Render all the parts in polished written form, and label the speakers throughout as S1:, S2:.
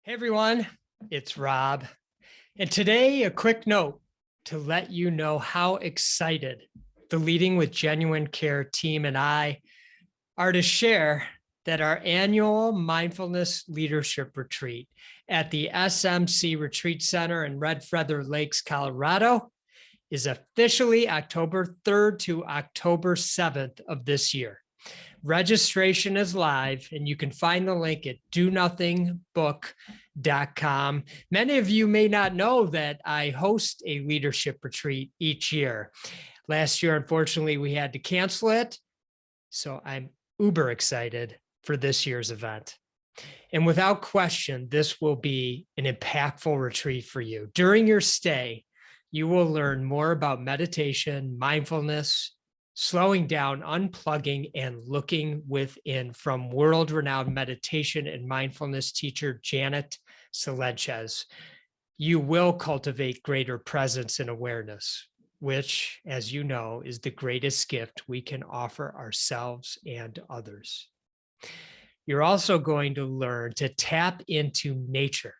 S1: Hey everyone, it's Rob. And today, a quick note to let you know how excited the Leading with Genuine Care team and I are to share that our annual mindfulness leadership retreat at the SMC Retreat Center in Red Feather Lakes, Colorado, is officially October 3rd to October 7th of this year. Registration is live, and you can find the link at donothingbook.com. Many of you may not know that I host a leadership retreat each year. Last year, unfortunately, we had to cancel it, so I'm uber excited for this year's event. And without question, this will be an impactful retreat for you. During your stay, you will learn more about meditation, mindfulness, slowing down, unplugging, and looking within from world-renowned meditation and mindfulness teacher Janet Sanchez. You will cultivate greater presence and awareness, which, as you know, is the greatest gift we can offer ourselves and others. You're also going to learn to tap into nature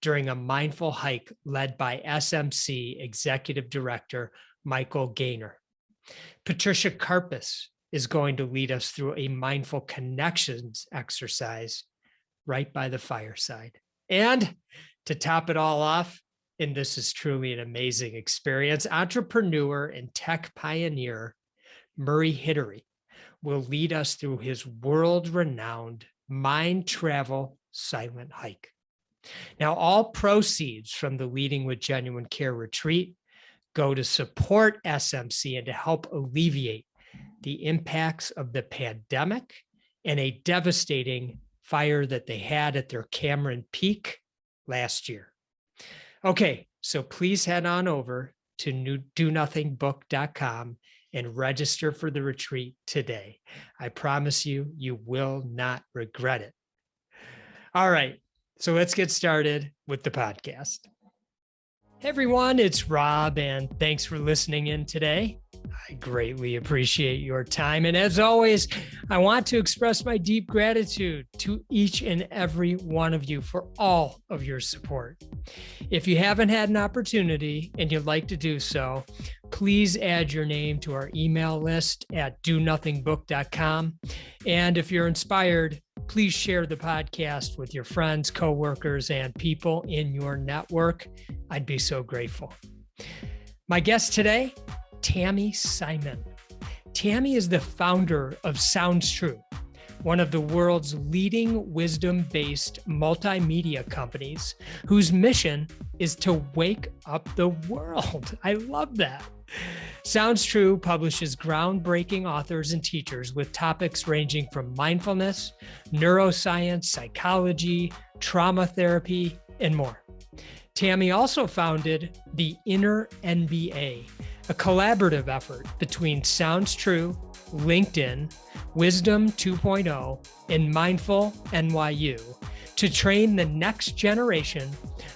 S1: during a mindful hike led by SMC Executive Director Michael Gaynor. Patricia Karpus is going to lead us through a mindful connections exercise right by the fireside. And to top it all off, and this is truly an amazing experience, entrepreneur and tech pioneer Murray Hittery will lead us through his world-renowned mind travel silent hike. Now, all proceeds from the Leading with Genuine Care retreat go to support SMC and to help alleviate the impacts of the pandemic and a devastating fire that they had at their Cameron Peak last year. Okay, so please head on over to donothingbook.com and register for the retreat today. I promise you, you will not regret it. All right, so let's get started with the podcast. Hey everyone, it's Rob, and thanks for listening in today. I greatly appreciate your time. And as always, I want to express my deep gratitude to each and every one of you for all of your support. If you haven't had an opportunity and you'd like to do so, please add your name to our email list at donothingbook.com. And if you're inspired, please share the podcast with your friends, coworkers, and people in your network. I'd be so grateful. My guest today, Tami Simon. Tami is the founder of Sounds True, one of the world's leading wisdom-based multimedia companies whose mission is to wake up the world. I love that. Sounds True publishes groundbreaking authors and teachers with topics ranging from mindfulness, neuroscience, psychology, trauma therapy, and more. Tami also founded the InnerMBA, a collaborative effort between Sounds True, LinkedIn, Wisdom 2.0, and Mindful NYU to train the next generation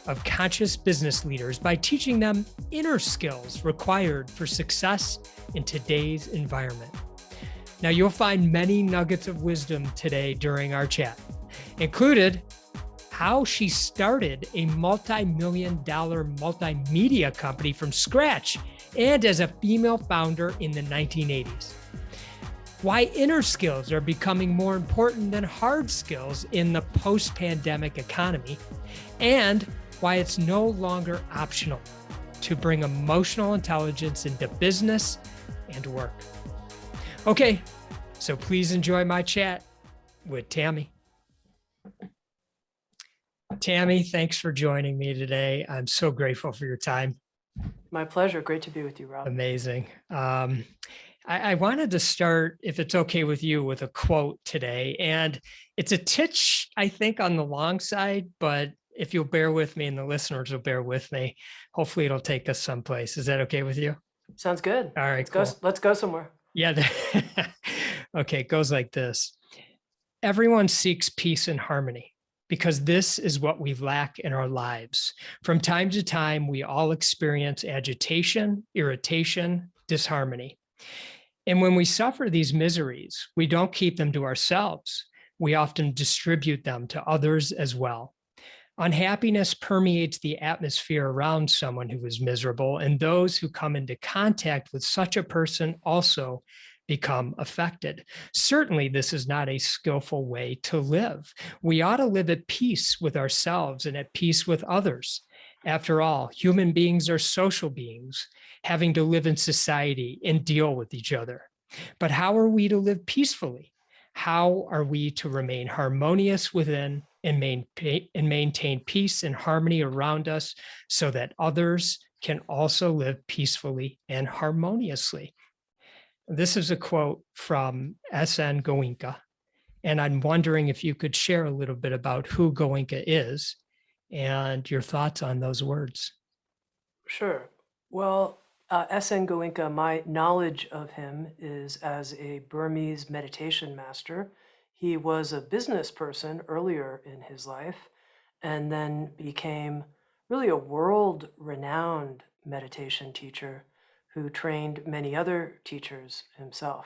S1: of conscious business leaders by teaching them inner skills required for success in today's environment. Now, you'll find many nuggets of wisdom today during our chat, included how she started a multi-million-dollar multimedia company from scratch and as a female founder in the 1980s. Why inner skills are becoming more important than hard skills in the post-pandemic economy, and why it's no longer optional to bring emotional intelligence into business and work. Okay, so please enjoy my chat with Tami. Tami, thanks for joining me today. I'm so grateful for your time.
S2: My pleasure. Great to be with you, Rob.
S1: Amazing. I wanted to start, if it's okay with you, with a quote today. And it's a titch, I think, on the long side, but if you'll bear with me and the listeners will bear with me, hopefully it'll take us someplace. Is that okay with you?
S2: Sounds good.
S1: All right,
S2: let's go somewhere.
S1: Yeah. Okay, it goes like this. Everyone seeks peace and harmony because this is what we lack in our lives. From time to time, we all experience agitation, irritation, disharmony. And when we suffer these miseries, we don't keep them to ourselves. We often distribute them to others as well. Unhappiness permeates the atmosphere around someone who is miserable, and those who come into contact with such a person also become affected. Certainly, this is not a skillful way to live. We ought to live at peace with ourselves and at peace with others. After all, human beings are social beings, having to live in society and deal with each other. But how are we to live peacefully? How are we to remain harmonious within and maintain peace and harmony around us so that others can also live peacefully and harmoniously? This is a quote from S.N. Goenka, and I'm wondering if you could share a little bit about who Goenka is and your thoughts on those words.
S2: Sure. Well, S.N. Goenka, my knowledge of him is as a Burmese meditation master. He was a business person earlier in his life and then became really a world-renowned meditation teacher who trained many other teachers himself.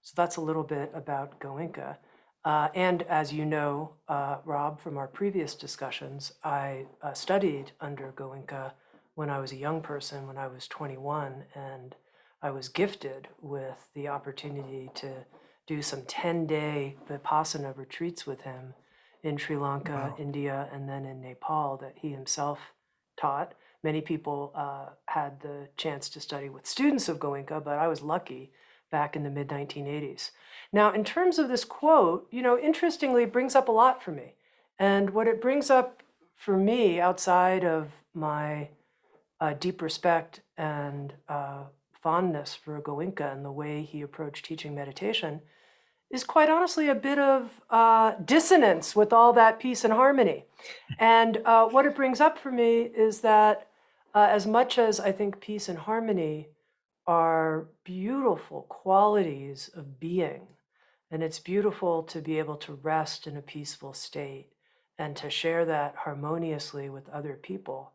S2: So that's a little bit about Goenka. And as you know, Rob, from our previous discussions, I studied under Goenka when I was a young person, when I was 21, and I was gifted with the opportunity to do some 10-day Vipassana retreats with him in Sri Lanka,
S1: Wow.
S2: India, and then in Nepal that he himself taught. Many people had the chance to study with students of Goenka, but I was lucky back in the mid-1980s. Now, in terms of this quote, interestingly, it brings up a lot for me. And what it brings up for me outside of my deep respect and fondness for Goenka and the way he approached teaching meditation is quite honestly a bit of dissonance with all that peace and harmony. And what it brings up for me is that as much as I think peace and harmony are beautiful qualities of being, and it's beautiful to be able to rest in a peaceful state and to share that harmoniously with other people,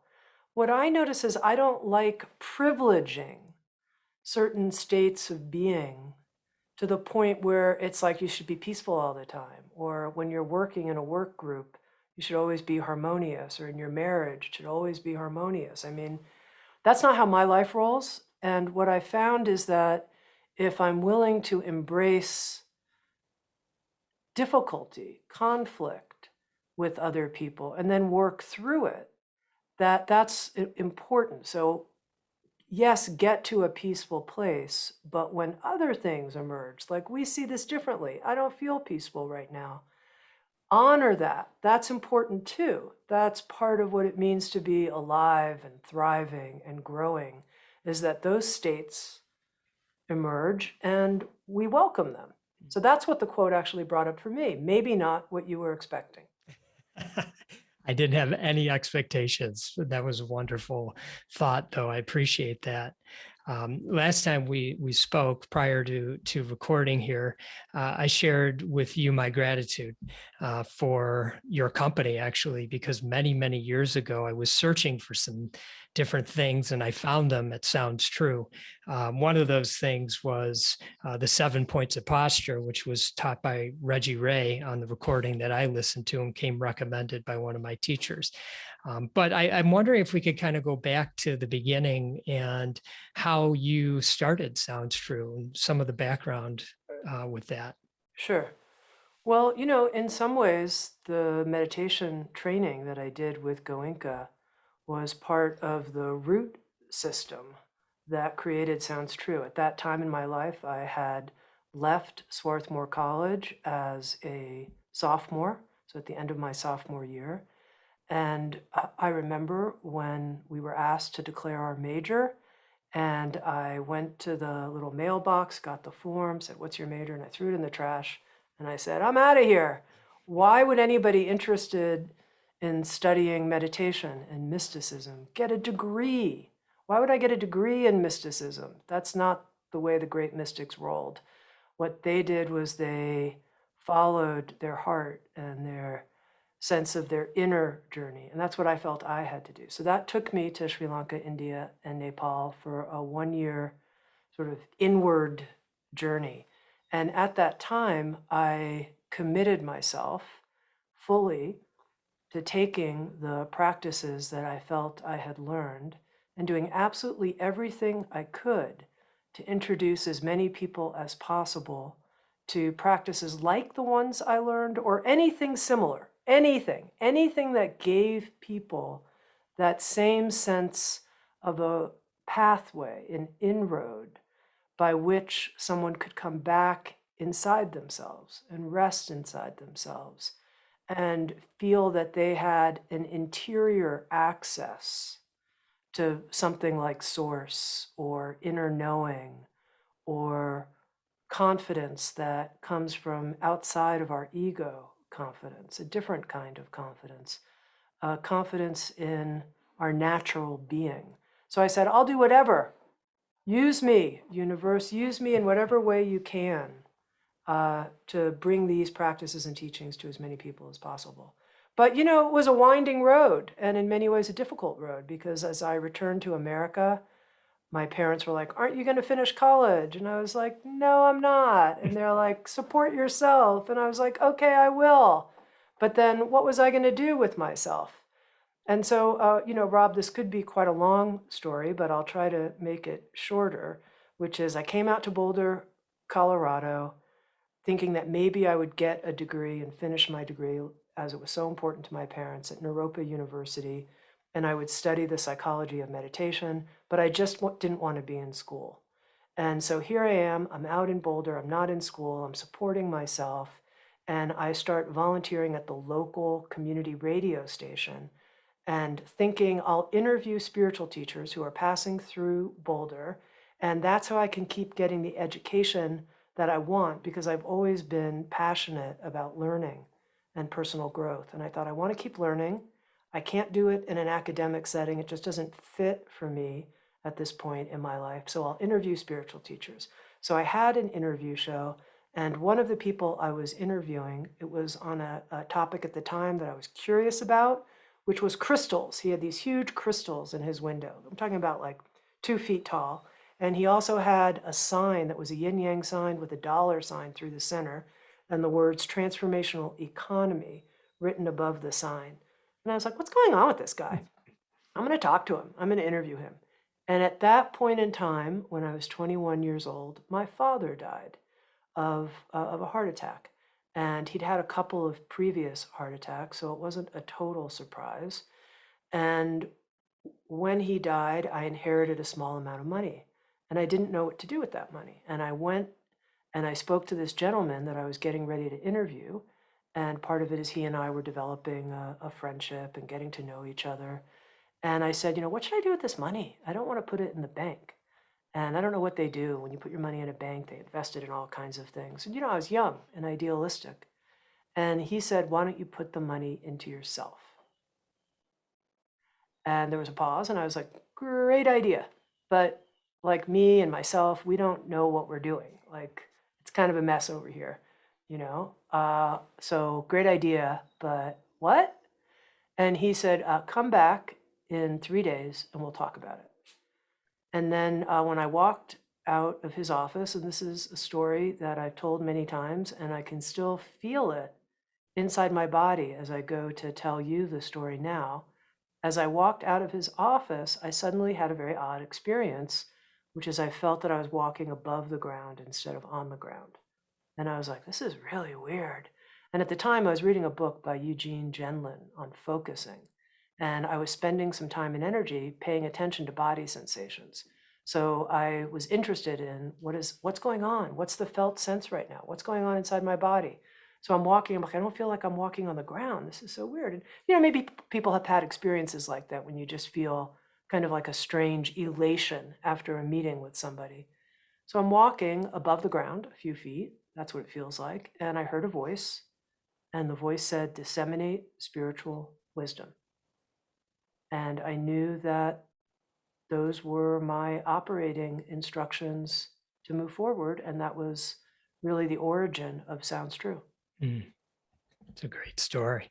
S2: what I notice is I don't like privileging certain states of being to the point where it's like you should be peaceful all the time, or when you're working in a work group, you should always be harmonious, or in your marriage, it should always be harmonious. I mean, that's not how my life rolls. And what I found is that if I'm willing to embrace difficulty, conflict with other people, and then work through it, that's important. So yes, get to a peaceful place, but when other things emerge, like we see this differently, I don't feel peaceful right now, honor that. That's important too. That's part of what it means to be alive and thriving and growing, is that those states emerge and we welcome them. So that's what the quote actually brought up for me. Maybe not what you were expecting.
S1: I didn't have any expectations. That was a wonderful thought, though. I appreciate that. Last time we spoke prior to recording here, I shared with you my gratitude for your company, actually, because many years ago I was searching for some different things and I found them at Sounds True. One of those things was the 7 points of posture, which was taught by Reggie Ray on the recording that I listened to and came recommended by one of my teachers. But I'm wondering if we could kind of go back to the beginning and how you started Sounds True and some of the background with that.
S2: Sure. Well, in some ways, the meditation training that I did with Goenka was part of the root system that created Sounds True. At that time in my life, I had left Swarthmore College as a sophomore, so at the end of my sophomore year. And I remember when we were asked to declare our major, and I went to the little mailbox, got the form, said, "What's your major?" And I threw it in the trash. And I said, "I'm out of here." Why would anybody interested in studying meditation and mysticism get a degree? Why would I get a degree in mysticism? That's not the way the great mystics rolled. What they did was they followed their heart and their sense of their inner journey. And that's what I felt I had to do. So that took me to Sri Lanka, India, and Nepal for a 1-year sort of inward journey. And at that time, I committed myself fully to taking the practices that I felt I had learned and doing absolutely everything I could to introduce as many people as possible to practices like the ones I learned or anything similar, anything that gave people that same sense of a pathway, an inroad by which someone could come back inside themselves and rest inside themselves and feel that they had an interior access to something like source or inner knowing or confidence that comes from outside of our ego confidence, a different kind of confidence, confidence in our natural being. So I said, I'll do whatever. Use me, universe, use me in whatever way you can to bring these practices and teachings to as many people as possible. But, you know, it was a winding road and in many ways a difficult road because as I returned to America, my parents were like, aren't you going to finish college? And I was like, no, I'm not. And they're like, support yourself. And I was like, okay, I will. But then what was I going to do with myself? And so, you know, Rob, this could be quite a long story, but I'll try to make it shorter, which is I came out to Boulder, Colorado, thinking that maybe I would get a degree and finish my degree as it was so important to my parents at Naropa University. And I would study the psychology of meditation, but I just didn't want to be in school. And so here I am, I'm out in Boulder, I'm not in school, I'm supporting myself, and I start volunteering at the local community radio station and thinking I'll interview spiritual teachers who are passing through Boulder, and that's how I can keep getting the education that I want because I've always been passionate about learning and personal growth. And I thought, I want to keep learning. I can't do it in an academic setting. It just doesn't fit for me at this point in my life. So I'll interview spiritual teachers. So I had an interview show, and one of the people I was interviewing, it was on a topic at the time that I was curious about, which was crystals. He had these huge crystals in his window. I'm talking about like 2 feet tall. And he also had a sign that was a yin yang sign with a dollar sign through the center and the words transformational economy written above the sign. And I was like, what's going on with this guy? I'm going to talk to him. I'm going to interview him. And at that point in time, when I was 21 years old, my father died of a heart attack. And he'd had a couple of previous heart attacks, so it wasn't a total surprise. And when he died, I inherited a small amount of money. And I didn't know what to do with that money. And I went and I spoke to this gentleman that I was getting ready to interview. And part of it is he and I were developing a friendship and getting to know each other. And I said, you know, what should I do with this money? I don't want to put it in the bank. And I don't know what they do. When you put your money in a bank, they invest it in all kinds of things. And, you know, I was young and idealistic. And he said, why don't you put the money into yourself? And there was a pause, and I was like, great idea. But like me and myself, we don't know what we're doing. Like, it's kind of a mess over here, you know? So great idea, but what? And he said, come back in 3 days and we'll talk about it. And then when I walked out of his office, and this is a story that I've told many times, and I can still feel it inside my body as I go to tell you the story now. As I walked out of his office, I suddenly had a very odd experience, which is I felt that I was walking above the ground instead of on the ground. And I was like, this is really weird. And at the time, I was reading a book by Eugene Gendlin on focusing. And I was spending some time and energy paying attention to body sensations. So I was interested in what's going on? What's the felt sense right now? What's going on inside my body? So I'm walking, I'm like, I don't feel like I'm walking on the ground. This is so weird. And, you know, maybe people have had experiences like that when you just feel kind of like a strange elation after a meeting with somebody. So I'm walking above the ground a few feet. That's what it feels like. And I heard a voice, and the voice said, disseminate spiritual wisdom. And I knew that those were my operating instructions to move forward. And that was really the origin of Sounds True.
S1: It's a great story.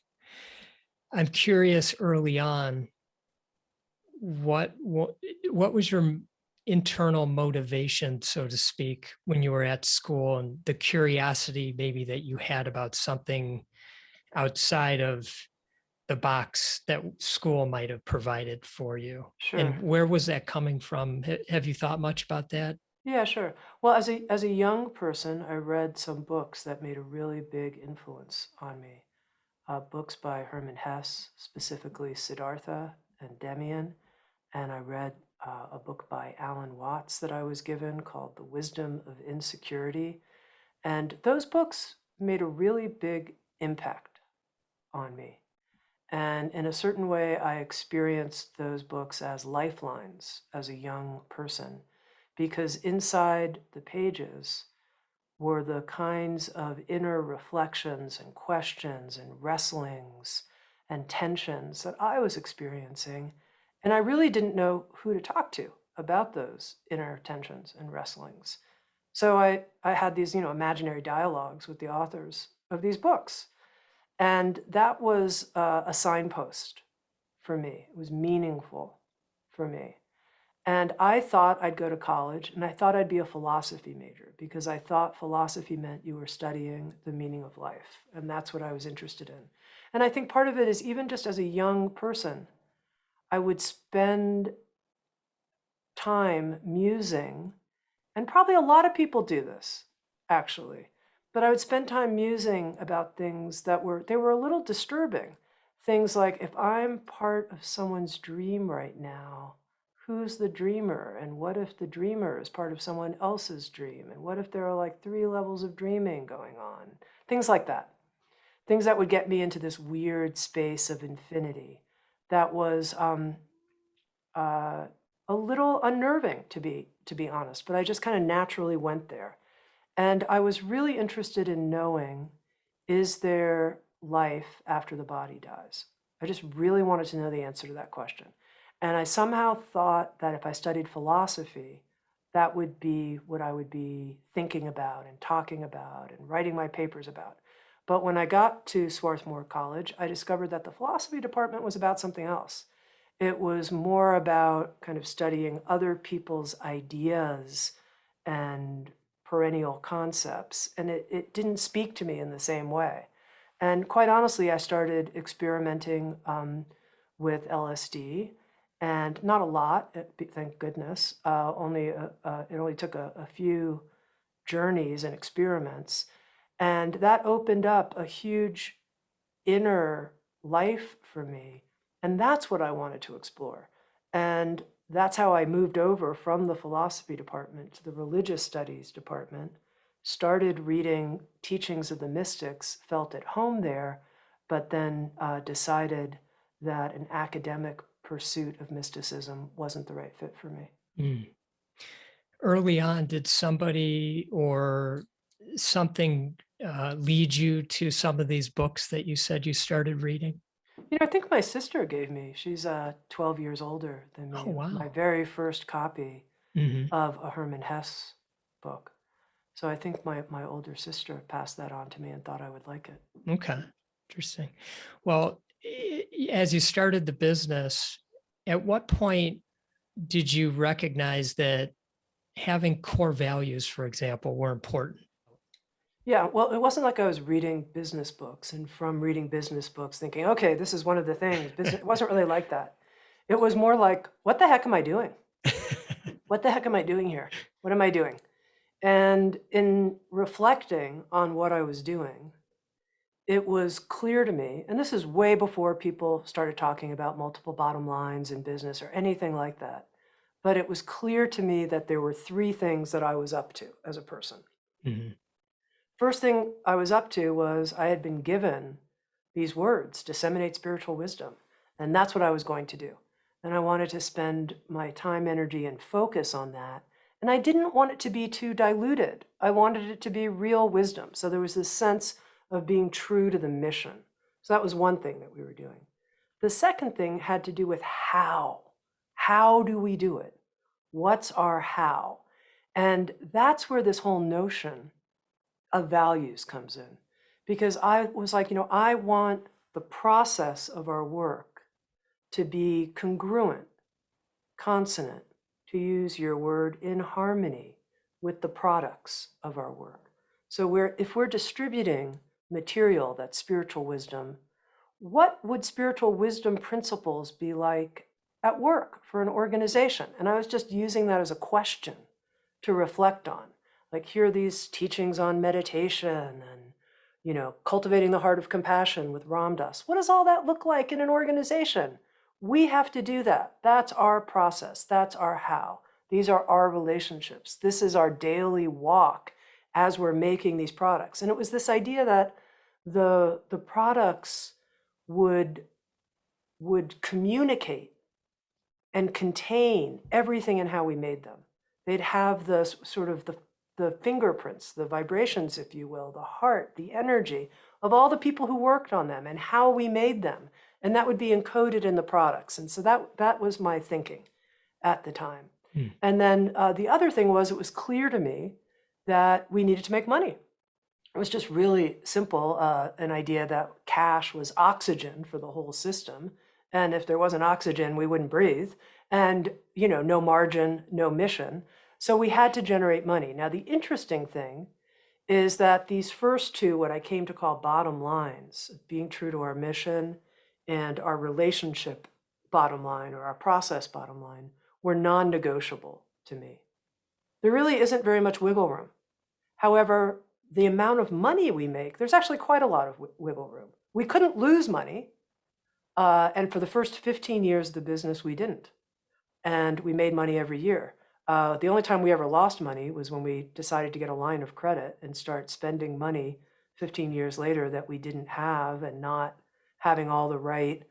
S1: I'm curious early on, what was your internal motivation, so to speak, when you were at school, and the curiosity maybe that you had about something outside of the box that school might have provided for you.
S2: Sure.
S1: And where was that coming from? Have you thought much about that?
S2: Yeah, sure. Well, as a young person, I read some books that made a really big influence on me. Books by Hermann Hesse, specifically Siddhartha and Demian. And I read a book by Alan Watts that I was given called The Wisdom of Insecurity. And those books made a really big impact on me. And in a certain way, I experienced those books as lifelines as a young person, because inside the pages were the kinds of inner reflections and questions and wrestlings and tensions that I was experiencing. And I really didn't know who to talk to about those inner tensions and wrestlings. So I had these, imaginary dialogues with the authors of these books. And that was a signpost for me. It was meaningful for me. And I thought I'd go to college and I thought I'd be a philosophy major because I thought philosophy meant you were studying the meaning of life. And that's what I was interested in. And I think part of it is even just as a young person, I would spend time musing, and probably a lot of people do this actually, but I would spend time musing about things that were a little disturbing. Things like, if I'm part of someone's dream right now, who's the dreamer? And what if the dreamer is part of someone else's dream? And what if there are like 3 levels of dreaming going on? Things like that. Things that would get me into this weird space of infinity that was a little unnerving, to be honest, but I just kind of naturally went there. And I was really interested in knowing, is there life after the body dies? I just really wanted to know the answer to that question. And I somehow thought that if I studied philosophy, that would be what I would be thinking about and talking about and writing my papers about. But when I got to Swarthmore College, I discovered that the philosophy department was about something else. It was more about kind of studying other people's ideas and perennial concepts, and it didn't speak to me in the same way. And quite honestly, I started experimenting with LSD, and not a lot, thank goodness. It only took a few journeys and experiments, and that opened up a huge inner life for me. And that's what I wanted to explore. And that's how I moved over from the philosophy department to the religious studies department, started reading teachings of the mystics, felt at home there, but then decided that an academic pursuit of mysticism wasn't the right fit for me.
S1: Mm. Early on, did somebody or something lead you to some of these books that you said you started reading?
S2: I think my sister gave me, she's 12 years older than
S1: Oh,
S2: me, my
S1: wow.
S2: very first copy
S1: Hmm.
S2: of a Hermann Hesse book. So I think my older sister passed that on to me and thought I would like it.
S1: Okay. Interesting. Well, as you started the business, at what point did you recognize that having core values, for example, were important?
S2: Yeah, well, it wasn't like I was reading business books and from reading business books thinking, okay, this is one of the things. It wasn't really like that. It was more like, what the heck am I doing? What the heck am I doing here? What am I doing? And in reflecting on what I was doing, it was clear to me, and this is way before people started talking about multiple bottom lines in business or anything like that, but it was clear to me that there were 3 things that I was up to as a person.
S1: Mhm.
S2: First thing I was up to was I had been given these words, disseminate spiritual wisdom, and that's what I was going to do. And I wanted to spend my time, energy, and focus on that. And I didn't want it to be too diluted. I wanted it to be real wisdom. So there was this sense of being true to the mission. So that was one thing that we were doing. The second thing had to do with how. How do we do it? What's our how? And that's where this whole notion of values comes in. Because I was like, I want the process of our work to be congruent, consonant, to use your word, in harmony with the products of our work. So if we're distributing material that's spiritual wisdom, what would spiritual wisdom principles be like at work for an organization? And I was just using that as a question to reflect on. Like, here are these teachings on meditation and, cultivating the heart of compassion with Ram Dass. What does all that look like in an organization? We have to do that. That's our process. That's our how. These are our relationships. This is our daily walk as we're making these products. And it was this idea that the products would communicate and contain everything in how we made them. They'd have the sort of the fingerprints, the vibrations, if you will, the heart, the energy of all the people who worked on them and how we made them. And that would be encoded in the products. And so that was my thinking at the time. And then the other thing was, it was clear to me that we needed to make money. It was just really simple, an idea that cash was oxygen for the whole system. And if there wasn't oxygen, we wouldn't breathe. And, no margin, no mission. So we had to generate money. Now, the interesting thing is that these first two, what I came to call bottom lines, being true to our mission and our relationship bottom line, or our process bottom line, were non-negotiable to me. There really isn't very much wiggle room. However, the amount of money we make, there's actually quite a lot of wiggle room. We couldn't lose money. And for the first 15 years of the business, we didn't. And we made money every year. The only time we ever lost money was when we decided to get a line of credit and start spending money 15 years later that we didn't have, and not having all the right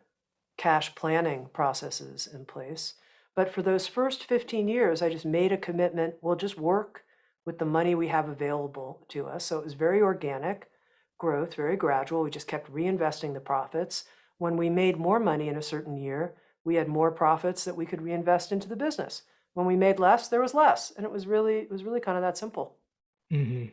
S2: cash planning processes in place. But for those first 15 years, I just made a commitment. We'll just work with the money we have available to us. So it was very organic growth, very gradual. We just kept reinvesting the profits. When we made more money in a certain year, we had more profits that we could reinvest into the business. When we made less, there was less. And it was really kind of that simple.
S1: Mm-hmm.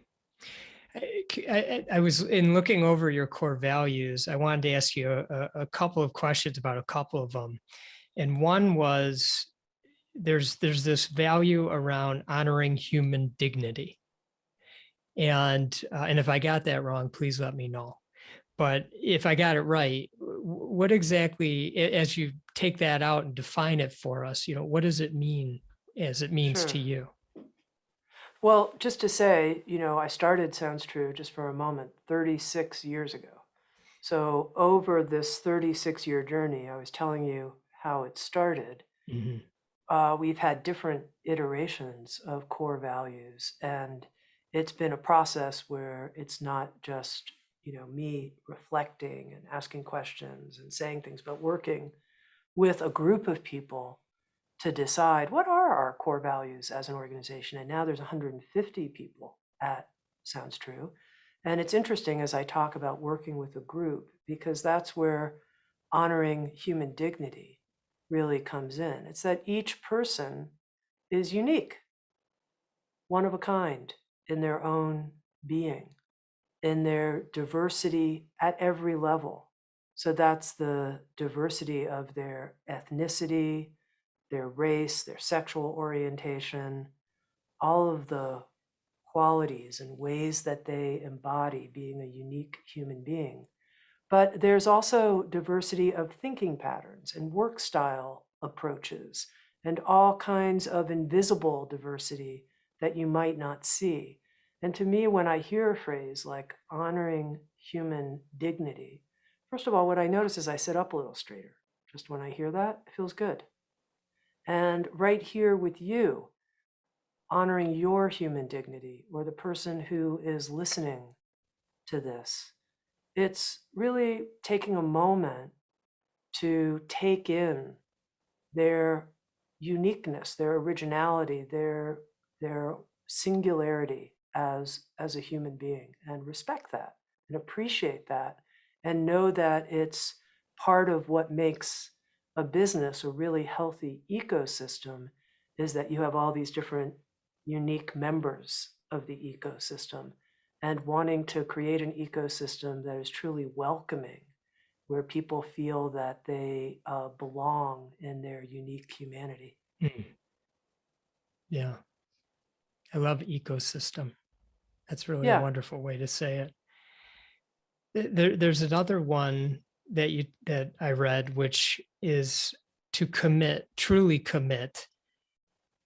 S1: I was, in looking over your core values, I wanted to ask you a couple of questions about a couple of them. And one was, there's this value around honoring human dignity. And if I got that wrong, please let me know. But if I got it right, what exactly, as you take that out and define it for us, what does it mean as it means to you?
S2: Well, just to say, I started Sounds True, just for a moment, 36 years ago. So over this 36-year journey, I was telling you how it started. We've had different iterations of core values, and it's been a process where it's not just, me reflecting and asking questions and saying things, but working with a group of people to decide what are our core values as an organization. And now there's 150 people at Sounds True. And it's interesting as I talk about working with a group, because that's where honoring human dignity really comes in. It's that each person is unique, one of a kind in their own being, in their diversity at every level. So that's the diversity of their ethnicity, their race, their sexual orientation, all of the qualities and ways that they embody being a unique human being. But there's also diversity of thinking patterns and work style approaches, and all kinds of invisible diversity that you might not see. And to me, when I hear a phrase like honoring human dignity, first of all, what I notice is I sit up a little straighter. Just when I hear that, it feels good. And right here with you, honoring your human dignity, or the person who is listening to this, it's really taking a moment to take in their uniqueness, their originality, their singularity as a human being, and respect that and appreciate that, and know that it's part of what makes a business a really healthy ecosystem, is that you have all these different unique members of the ecosystem, and wanting to create an ecosystem that is truly welcoming, where people feel that they belong in their unique humanity.
S1: Yeah. I love ecosystem. That's really a wonderful way to say it. There's another one that I read, which is to commit, truly commit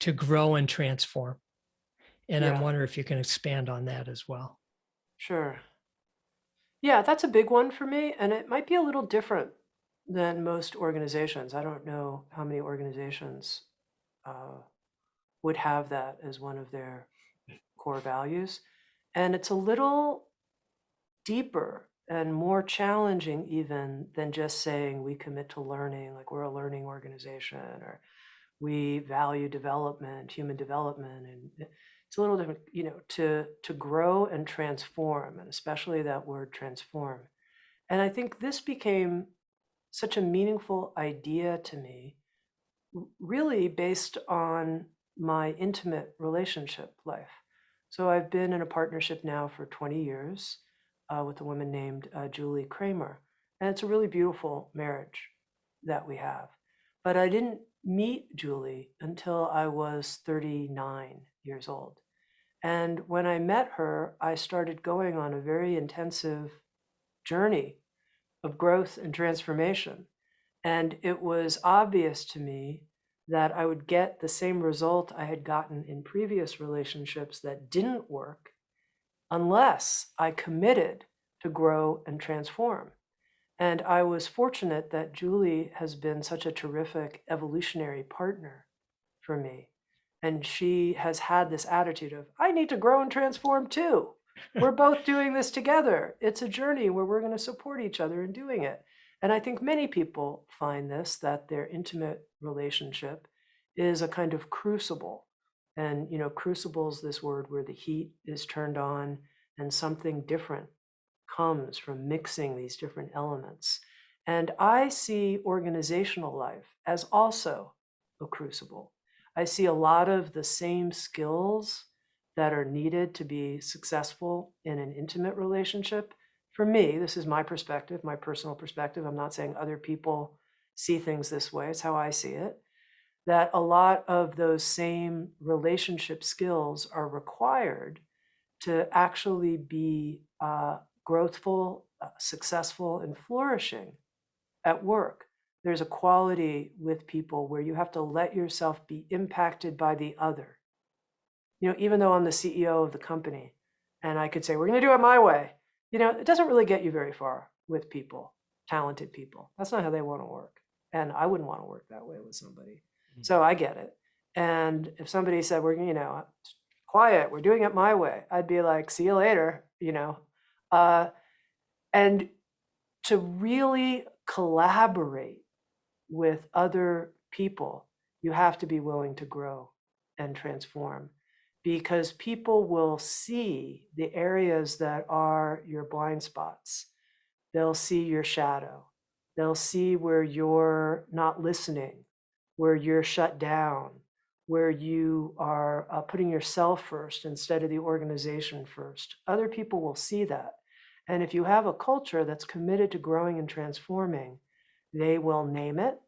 S1: to grow and transform. And I'm
S2: Yeah,
S1: wondering if you can expand on that as well.
S2: sure. Yeah, that's a big one for me, and it might be a little different than most organizations. I don't know how many organizations uh, would have that as one of their core values. And it's a little deeper and more challenging even than just saying we commit to learning, like we're a learning organization, or we value development, human development, and it's a little different, to grow and transform, and especially that word transform. And I think this became such a meaningful idea to me, really based on my intimate relationship life. So I've been in a partnership now for 20 years with a woman named Julie Kramer. And it's a really beautiful marriage that we have. But I didn't meet Julie until I was 39 years old. And when I met her, I started going on a very intensive journey of growth and transformation. And it was obvious to me that I would get the same result I had gotten in previous relationships that didn't work unless I committed to grow and transform. And I was fortunate that Julie has been such a terrific evolutionary partner for me. And she has had this attitude of, I need to grow and transform too. We're both doing this together. It's a journey where we're going to support each other in doing it. And I think many people find this, that their intimate relationship is a kind of crucible. And, crucible is this word where the heat is turned on and something different comes from mixing these different elements. And I see organizational life as also a crucible. I see a lot of the same skills that are needed to be successful in an intimate relationship. For me, this is my perspective, my personal perspective. I'm not saying other people see things this way. It's how I see it. That a lot of those same relationship skills are required to actually be growthful, successful, and flourishing at work. There's a quality with people where you have to let yourself be impacted by the other. Even though I'm the CEO of the company and I could say, we're going to do it my way, it doesn't really get you very far with people, talented people. That's not how they want to work. And I wouldn't want to work that way with somebody. So I get it. And if somebody said, we're, quiet, we're doing it my way, I'd be like, see you later, and to really collaborate with other people, you have to be willing to grow and transform, because people will see the areas that are your blind spots. They'll see your shadow. They'll see where you're not listening, where you're shut down, where you are putting yourself first instead of the organization first. Other people will see that. And if you have a culture that's committed to growing and transforming, they will name it,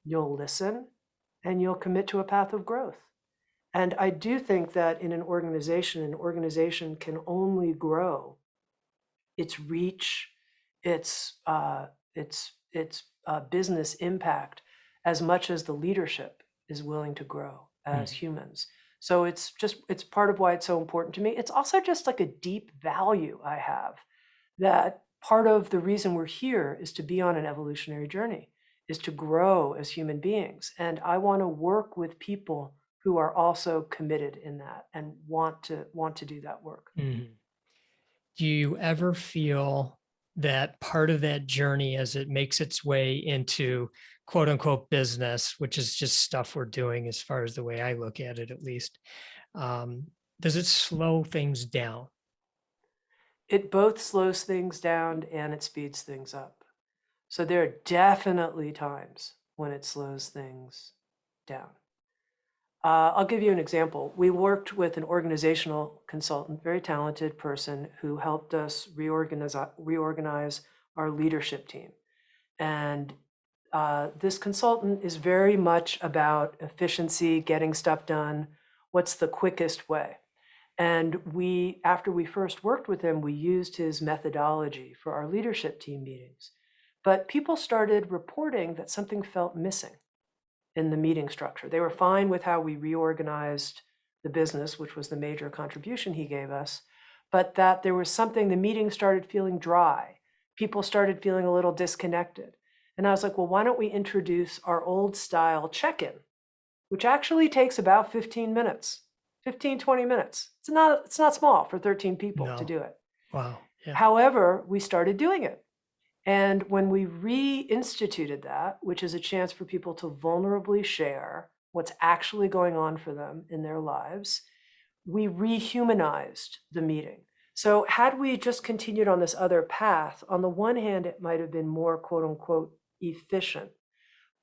S2: you'll listen, and you'll commit to a path of growth. And I do think that in an organization can only grow its reach, its business impact, as much as the leadership is willing to grow as humans. So it's part of why it's so important to me. It's also just like a deep value I have, that part of the reason we're here is to be on an evolutionary journey, is to grow as human beings. And I want to work with people who are also committed in that and want to do that work.
S1: Mm-hmm. Do you ever feel that part of that journey, as it makes its way into quote unquote business, which is just stuff we're doing as far as the way I look at it, at least, does it slow things down?
S2: It both slows things down and it speeds things up. So there are definitely times when it slows things down. I'll give you an example. We worked with an organizational consultant, very talented person, who helped us reorganize our leadership team. And this consultant is very much about efficiency, getting stuff done. What's the quickest way? And after we first worked with him, we used his methodology for our leadership team meetings. but people started reporting that something felt missing in the meeting structure. They were fine with how we reorganized the business, which was the major contribution he gave us, but that there was something, the meeting started feeling dry. People started feeling a little disconnected. And I was like, well, why don't we introduce our old style check-in, which actually takes about 15 minutes, 15, 20 minutes. It's not small for 13 people to
S1: No.
S2: do it.
S1: Wow. Yeah.
S2: However, we started doing it. And when we reinstituted that, which is a chance for people to vulnerably share what's actually going on for them in their lives, we rehumanized the meeting. So had we just continued on this other path, on the one hand, it might have been more quote unquote efficient.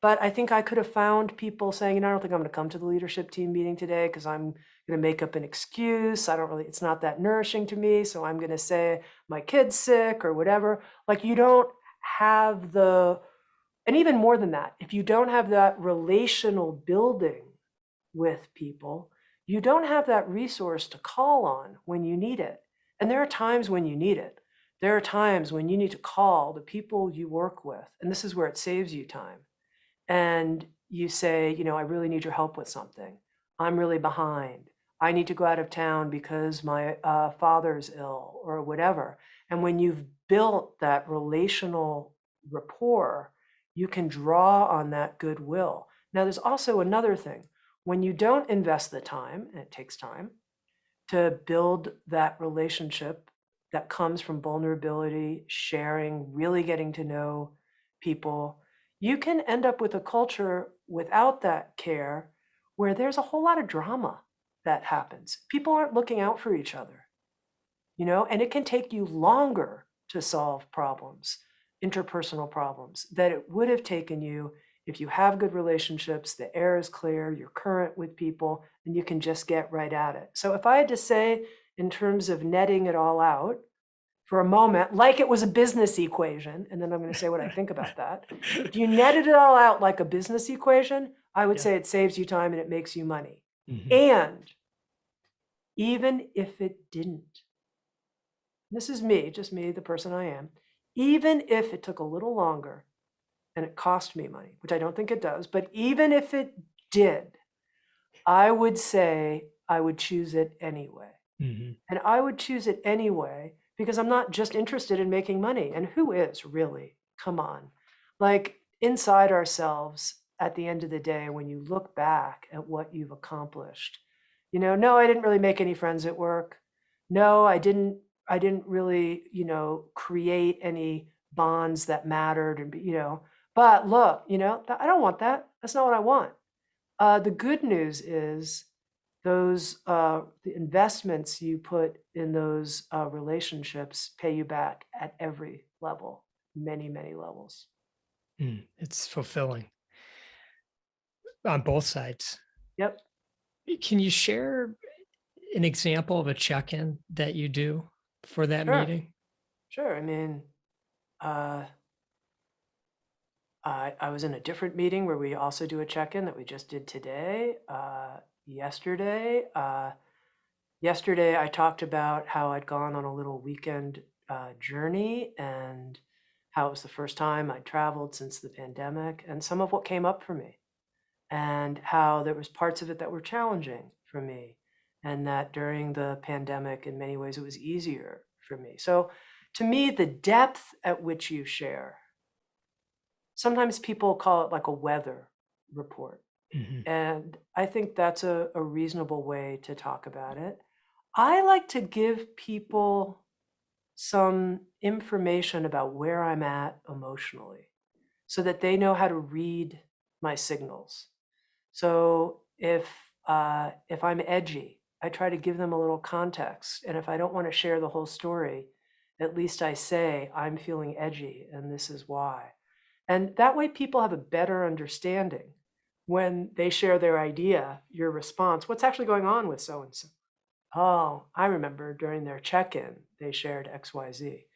S2: But I think I could have found people saying, I don't think I'm going to come to the leadership team meeting today because I'm going to make up an excuse. It's not that nourishing to me. So I'm going to say my kid's sick or whatever. Like you don't have and even more than that, if you don't have that relational building with people, you don't have that resource to call on when you need it. And there are times when you need it. There are times when you need to call the people you work with. And this is where it saves you time. And you say, I really need your help with something. I'm really behind. I need to go out of town because my father's ill or whatever. And when you've built that relational rapport, you can draw on that goodwill. Now, there's also another thing. When you don't invest the time, and it takes time, to build that relationship that comes from vulnerability, sharing, really getting to know people, you can end up with a culture without that care where there's a whole lot of drama that happens. People aren't looking out for each other, and it can take you longer to solve problems, interpersonal problems, that it would have taken you if you have good relationships, the air is clear, you're current with people, and you can just get right at it. So if I had to say, in terms of netting it all out, for a moment, like it was a business equation, and then I'm going to say what I think about that. If you netted it all out like a business equation, I would say it saves you time and it makes you money.
S1: Mhm.
S2: And even if it didn't, this is me, just me, the person I am, even if it took a little longer and it cost me money, which I don't think it does, but even if it did, I would say I would choose it anyway.
S1: Mhm.
S2: And I would choose it anyway because I'm not just interested in making money. And who is really? Come on. Like inside ourselves at the end of the day, when you look back at what you've accomplished, no, I didn't really make any friends at work. No, I didn't really, create any bonds that mattered and, but look, I don't want that. That's not what I want. The good news is those the investments you put in those relationships pay you back at every level, many, many levels.
S1: It's fulfilling on both sides.
S2: Yep,
S1: Can you share an example of a check-in that you do for that
S2: sure,
S1: meeting?
S2: sure. I mean, uh, I was in a different meeting where we also do a check-in that we just did today. Yesterday, I talked about how I'd gone on a little weekend journey and how it was the first time I'd traveled since the pandemic and some of what came up for me and how there was parts of it that were challenging for me and that during the pandemic, in many ways, it was easier for me. So to me, the depth at which you share, sometimes people call it like a weather report.
S1: Mhm.
S2: And I think that's a reasonable way to talk about it. I like to give people some information about where I'm at emotionally so that they know how to read my signals. So if I'm edgy, I try to give them a little context. And if I don't want to share the whole story, at least I say, I'm feeling edgy and this is why. And that way people have a better understanding when they share their idea, your response, what's actually going on with so-and-so. Oh, I remember during their check-in, they shared XYZ.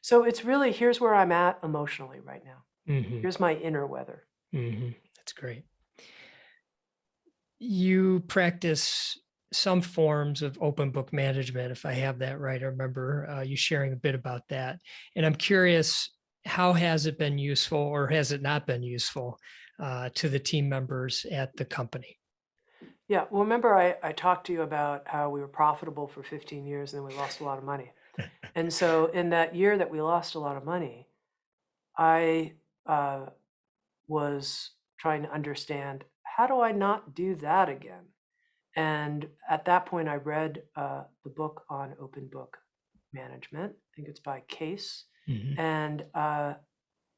S2: So it's really, here's where I'm at emotionally right now.
S1: Mhm.
S2: Here's my inner weather.
S1: Mhm. That's great. You practice some forms of open book management, if I have that right. I remember you sharing a bit about that. And I'm curious, how has it been useful, or has it not been useful to the team members at the company?
S2: Yeah, well, remember I talked to you about how we were profitable for 15 years and then we lost a lot of money. And so in that year that we lost a lot of money, I uh, was trying to understand, how do I not do that again? And at that point, I read the book on open book management. I think it's by Case.
S1: Mhm.
S2: And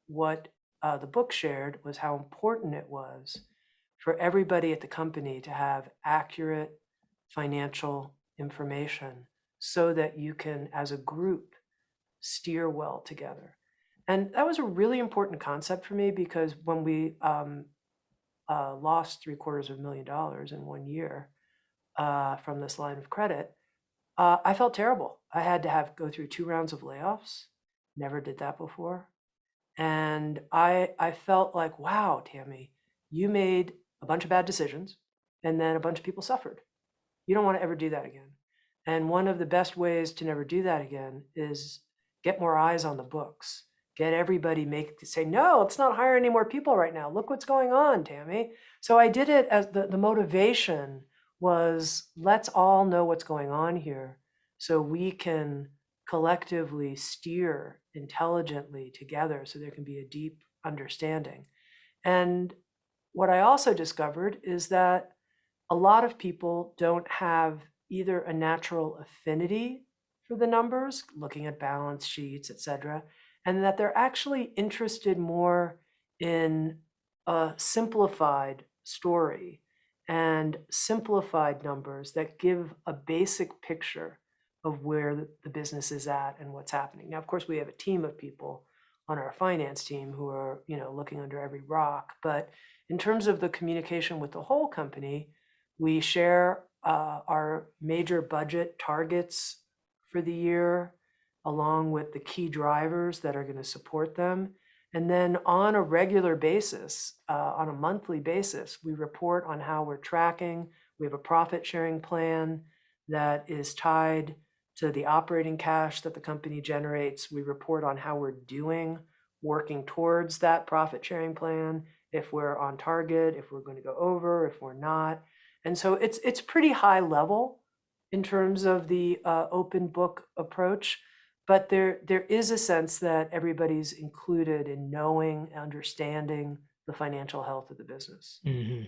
S2: what the book shared was how important it was for everybody at the company to have accurate financial information so that you can, as a group, steer well together. And that was a really important concept for me, because when we lost $750,000 in 1 year from this line of credit, I felt terrible. I had to go through 2 rounds of layoffs. Never did that before. And I felt like, wow, Tami, you made a bunch of bad decisions and then a bunch of people suffered. You don't want to ever do that again. And one of the best ways to never do that again is get more eyes on the books. Get everybody say, no, let's not hire any more people right now. Look what's going on, Tami. So I did it as the motivation was, let's all know what's going on here so we can collectively steer intelligently together so there can be a deep understanding. And what I also discovered is that a lot of people don't have either a natural affinity for the numbers, looking at balance sheets, et cetera, and that they're actually interested more in a simplified story and simplified numbers that give a basic picture of where the business is at and what's happening. Now, of course, we have a team of people on our finance team who are, looking under every rock. But in terms of the communication with the whole company, we share our major budget targets for the year, along with the key drivers that are going to support them. And then on a regular basis, on a monthly basis, we report on how we're tracking. We have a profit sharing plan that is tied to the operating cash that the company generates. We report on how we're doing working towards that profit sharing plan, if we're on target, if we're going to go over, if we're not. And so it's pretty high level in terms of the open book approach, but there is a sense that everybody's included in knowing, understanding the financial health of the business.
S1: Mhm.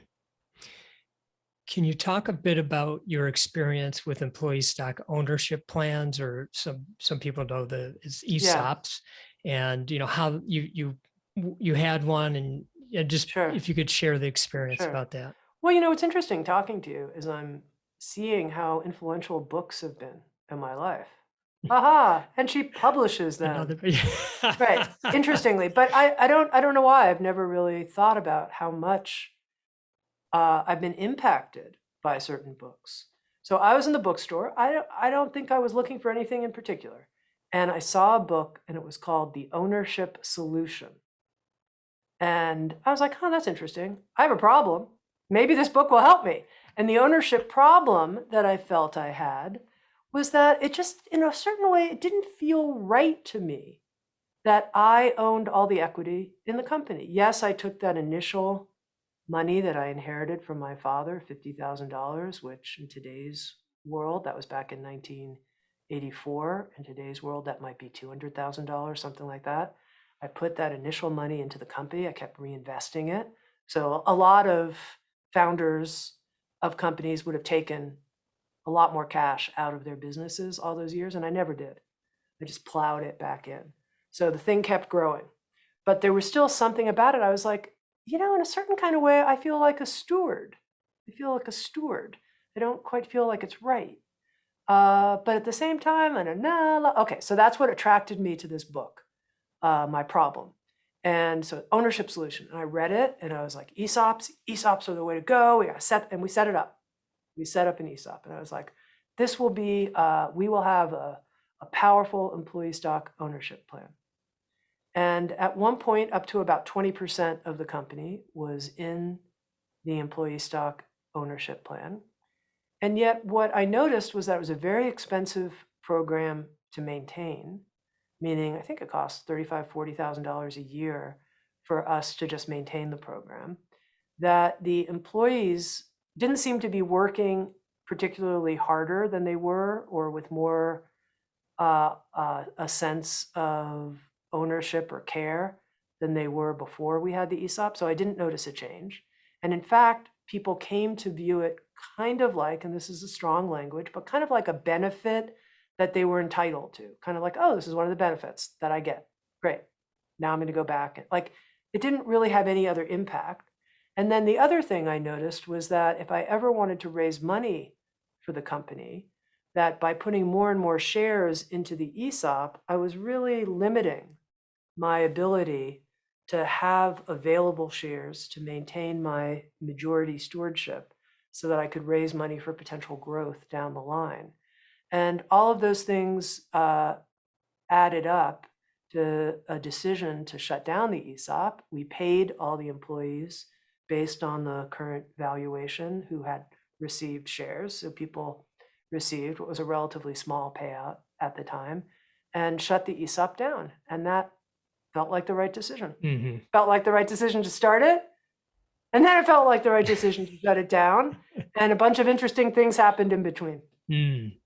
S1: Can you talk a bit about your experience with employee stock ownership plans, or some people know it's
S2: Yeah,
S1: ESOPs, and how you had one, and just
S2: sure,
S1: if you could share the experience
S2: sure.
S1: about that.
S2: Well, it's interesting talking to you is I'm seeing how influential books have been in my life. Aha, and she publishes them.
S1: Another.
S2: Right. Interestingly, but I don't know why I've never really thought about how much I've been impacted by certain books. So I was in the bookstore. I don't think I was looking for anything in particular, and I saw a book, and it was called The Ownership Solution. And I was like, "Huh, that's interesting. I have a problem. Maybe this book will help me." And the ownership problem that I felt I had was that it just, in a certain way, it didn't feel right to me that I owned all the equity in the company. Yes, I took that initial money that I inherited from my father, $50,000, which in today's world, that was back in 1984. In today's world, that might be $200,000, something like that. I put that initial money into the company. I kept reinvesting it. So a lot of founders of companies would have taken a lot more cash out of their businesses all those years, and I never did. I just plowed it back in. So the thing kept growing. But there was still something about it. I was like, in a certain kind of way, I feel like a steward. I feel like a steward. I don't quite feel like it's right. But at the same time, I don't know. Okay, so that's what attracted me to this book, My Problem. And so Ownership Solution. And I read it and I was like, ESOPs are the way to go. We set it up. We set up an ESOP. And I was like, this will be, we will have a powerful employee stock ownership plan. And at one point, up to about 20% of the company was in the employee stock ownership plan. And yet what I noticed was that it was a very expensive program to maintain. meaning I think it costs $35,000, $40,000 a year for us to just maintain the program, that the employees didn't seem to be working particularly harder than they were, or with more a sense of ownership or care than they were before we had the ESOP. So I didn't notice a change. And in fact, people came to view it kind of like, and this is a strong language, but kind of like a benefit that they were entitled to. Kind of like, oh, this is one of the benefits that I get. Great. Now I'm going to go back. And like, it didn't really have any other impact. And then the other thing I noticed was that if I ever wanted to raise money for the company, that by putting more and more shares into the ESOP, I was really limiting my ability to have available shares to maintain my majority stewardship so that I could raise money for potential growth down the line. And all of those things added up to a decision to shut down the ESOP. We paid all the employees based on the current valuation who had received shares. So people received what was a relatively small payout at the time, and shut the ESOP down. And that felt like the right decision.
S1: Mhm.
S2: Felt like the right decision to start it. And then it felt like the right decision to shut it down. And a bunch of interesting things happened in between.
S1: Mm.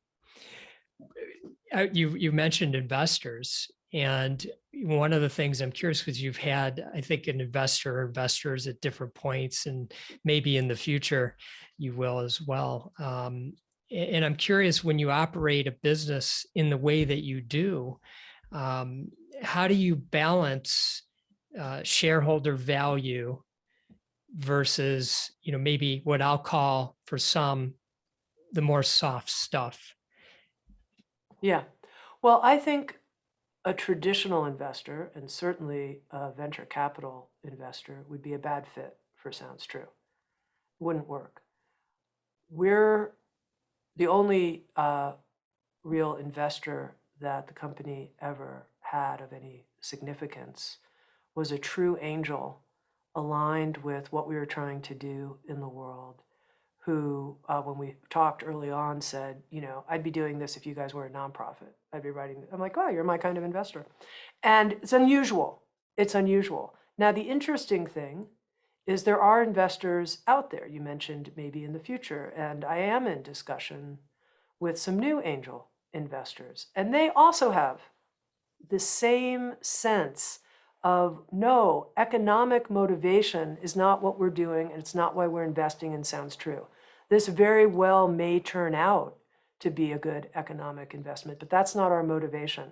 S1: You mentioned investors, and one of the things I'm curious, because you've had, I think, an investor or investors at different points, and maybe in the future you will as well. And I'm curious, when you operate a business in the way that you do, um, how do you balance shareholder value versus, maybe what I'll call for some the more soft stuff?
S2: Yeah. Well, I think a traditional investor, and certainly a venture capital investor, would be a bad fit for Sounds True. Wouldn't work. We're the only real investor that the company ever had of any significance was a true angel aligned with what we were trying to do in the world, who, when we talked early on, said, I'd be doing this if you guys were a nonprofit. I'd be writing. I'm like, oh, you're my kind of investor. And it's unusual. It's unusual. Now, the interesting thing is there are investors out there. You mentioned maybe in the future, and I am in discussion with some new angel investors. And they also have the same sense of, no, economic motivation is not what we're doing, and it's not why we're investing in Sounds True. This very well may turn out to be a good economic investment, but that's not our motivation.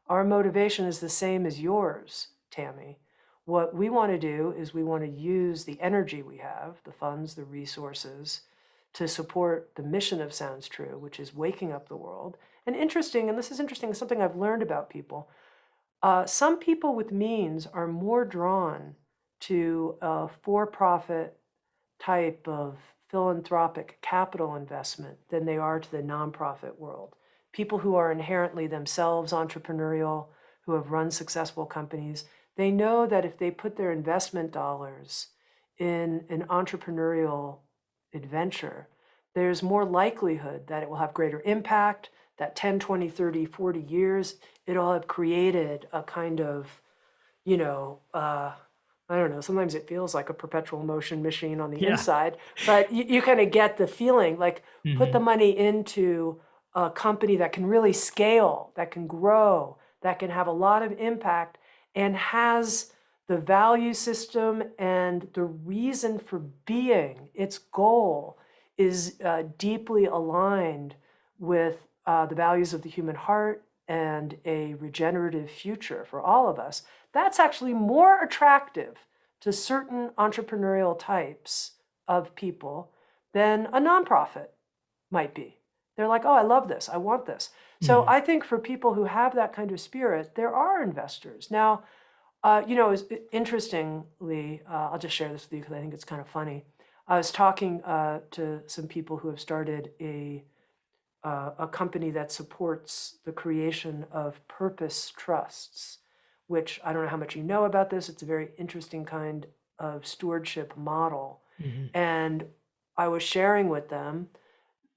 S2: Our motivation is the same as yours, Tami. What we want to do is we want to use the energy we have, the funds, the resources, to support the mission of Sounds True, which is waking up the world. And this is interesting, something I've learned about people. Some people with means are more drawn to a for-profit type of philanthropic capital investment than they are to the nonprofit world. People who are inherently themselves entrepreneurial, who have run successful companies, they know that if they put their investment dollars in an entrepreneurial adventure, there's more likelihood that it will have greater impact, that 10, 20, 30, 40 years, it'll have created a kind of, I don't know, sometimes it feels like a perpetual motion machine on the
S1: Yeah.
S2: inside, but you kind of get the feeling, like, put the
S1: Mhm.
S2: money into a company that can really scale, that can grow, that can have a lot of impact, and has the value system and the reason for being, its goal, is deeply aligned with the values of the human heart and a regenerative future for all of us. That's actually more attractive to certain entrepreneurial types of people than a nonprofit might be. They're like, oh, I love this. I want this. So
S1: Mhm.
S2: I think for people who have that kind of spirit, there are investors. Now, interestingly, I'll just share this with you because I think it's kind of funny. I was talking to some people who have started a company that supports the creation of purpose trusts, which I don't know how much you know about this. It's a very interesting kind of stewardship model.
S1: Mhm.
S2: And I was sharing with them